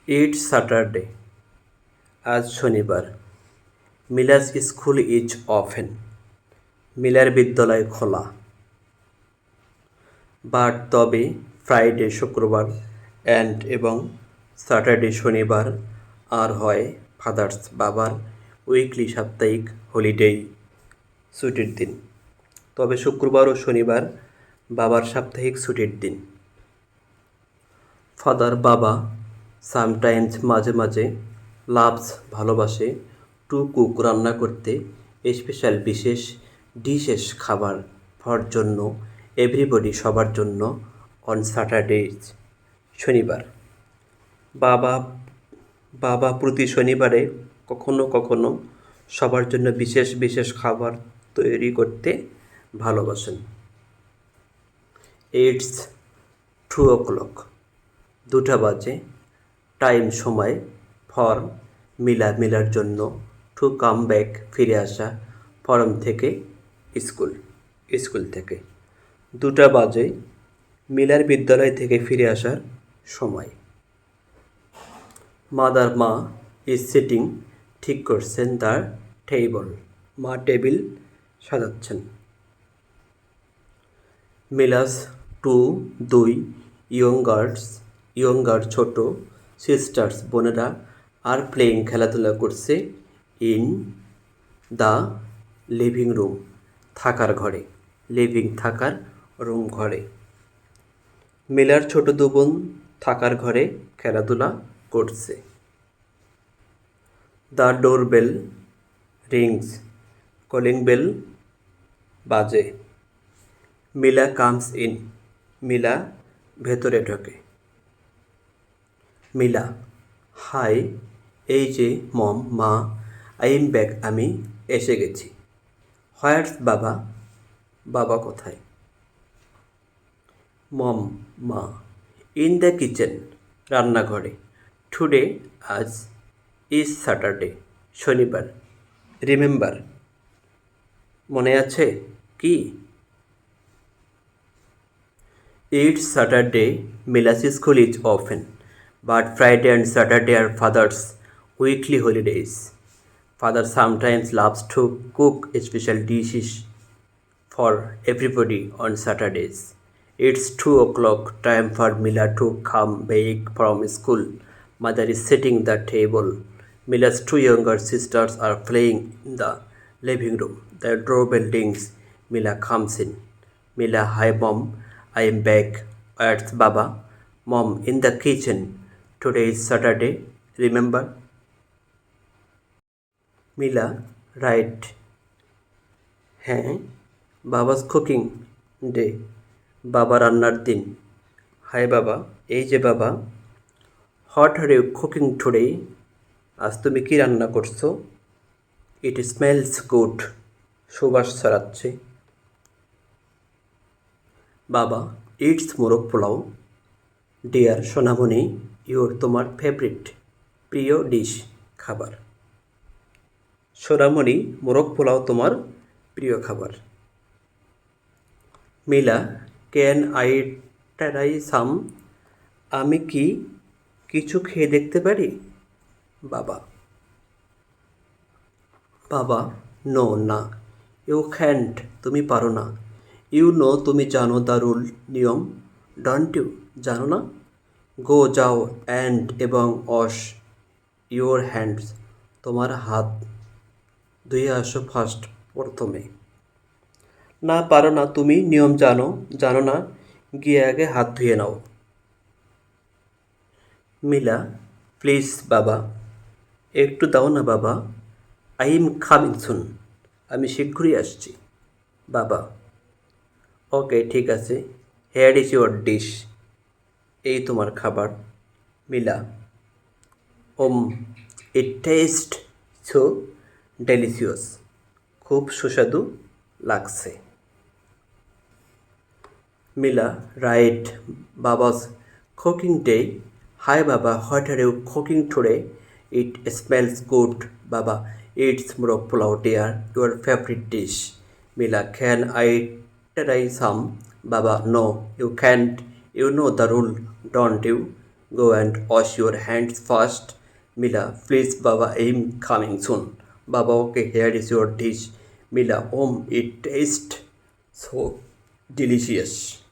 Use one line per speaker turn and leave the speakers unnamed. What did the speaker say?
It's Saturday. আজ শনিবার। মিলাস school is open. Miller বিদ্যালয় খোলা। বাট তবে ফ্রাইডে শুক্রবার এবং স্যাটারডে শনিবার আর হয় ফাদার্স বাবার উইকলি সাপ্তাহিক হলিডেই ছুটির দিন। তবে শুক্রবার ও শনিবার বাবার সাপ্তাহিক ছুটির দিন। ফাদার বাবা সামটাইমস মাঝে মাঝে লাভস ভালোবাসে টু কুক রান্না করতে স্পেশাল বিশেষ ডিশেস খাবার ফর জন্য এভরিবডি সবার জন্য অন স্যাটারডেজ শনিবার। বাবা বাবা প্রতি শনিবারে কখনো কখনো সবার জন্য বিশেষ বিশেষ খাবার তৈরি করতে ভালোবাসেন। ইটস 2 o'clock, 2টা বাজে। টাইম সময় ফর মিলার জন্য টু কাম ব্যাক ফিরে আসা ফরম থেকে স্কুল থেকে 2টা বাজে মিলার বিদ্যালয় থেকে ফিরে আসার সময়। মাদার মা ইজ সিটিং ঠিক করছেন দ্য টেবল, মা টেবিল সাজাচ্ছেন। মিলাস 2 ইয়ঙ্গার ছোট সিস্টার্স বোনেরা আর প্লেয়িং খেলাধুলা করছে ইন দ্য লিভিং রুম থাকার ঘরে, থাকার রুম ঘরে। মিলার ছোট 2 বোন থাকার ঘরে খেলাধুলা করছে। The doorbell rings, calling bell বাজে। মিলা কামস ইন, মিলা ভেতরে ঢোকে। মিলা হাই, এই যে মা আই এম ব্যাক, আমি এসে গেছি। হোয়াটস বাবা, বাবা কোথায়? মা ইন দ্য কিচেন, রান্নাঘরে। টুডে, আজ, ইজ স্যাটারডে, শনিবার। রিমেম্বার, মনে আছে কি? It's Saturday, Mila's school is open, but Friday and Saturday are father's weekly holidays. Father sometimes loves to cook special dishes for everybody on Saturdays. It's 2 o'clock, time for Mila to come back from school. Mother is setting the table. Mila's 2 younger sisters are playing in the living room. The doorbell rings. Mila comes in. Mila, hi mom, I am back. Where's Baba? Mom, in the kitchen. Today is Saturday, remember? Mila, right. হ্যাঁ, বাবা's cooking day, বাবা রান্নার দিন। High বাবা, এই যে বাবা। What are you cooking today? আজ তুমি কি রান্না করছো? ইট স্মেলস গুড, সুবাস ছড়াচ্ছে। বাবা, ইটস মোরগ পোলাও। ডিয়ার সোনামণি, তোমার ফেভারিট, প্রিয় ডিশ, খাবার। সোনামণি, মোরগ পোলাও তোমার প্রিয় খাবার। মিলা, ক্যান আই ট্রাই সাম? আমি কি কিছু খেয়ে দেখতে পারি? বাবা, নো, না। ইউ ক্যান্ট, তুমি পারো না। ইউ নো, তুমি জানো দ্য রুল, নিয়ম। ডন্ট ইউ, জানো না? গো, যাও, অ্যান্ড এবং ওয়াশ ইউর হ্যান্ডস, তোমার হাত ধুয়ে আসো ফার্স্ট, প্রথমে। না, পারো না, তুমি নিয়ম জানো না, গিয়ে আগে হাত ধুয়ে নাও। মিলা, প্লিজ বাবা, একটু দাও না বাবা। আই এম কামিং সুন, আমি শীঘ্রই আসছি। বাবা, ওকে, ঠিক আছে। হেয়ার ইজ ইউর ডিশ, এই তোমার খাবার। Mila, it taste so delicious, খুব সুস্বাদু লাগছে। Mila, right, Baba's cooking day. Hi Baba, what are you cooking today? It smells good, Baba. It's morog polao, dear, your favourite dish. Mila, can I try some? Baba, no, you can't, you know the rule, don't you, Go and wash your hands first. Mila, please, Baba, I'm coming soon. Baba, okay, here is your dish. Mila, it tastes so delicious.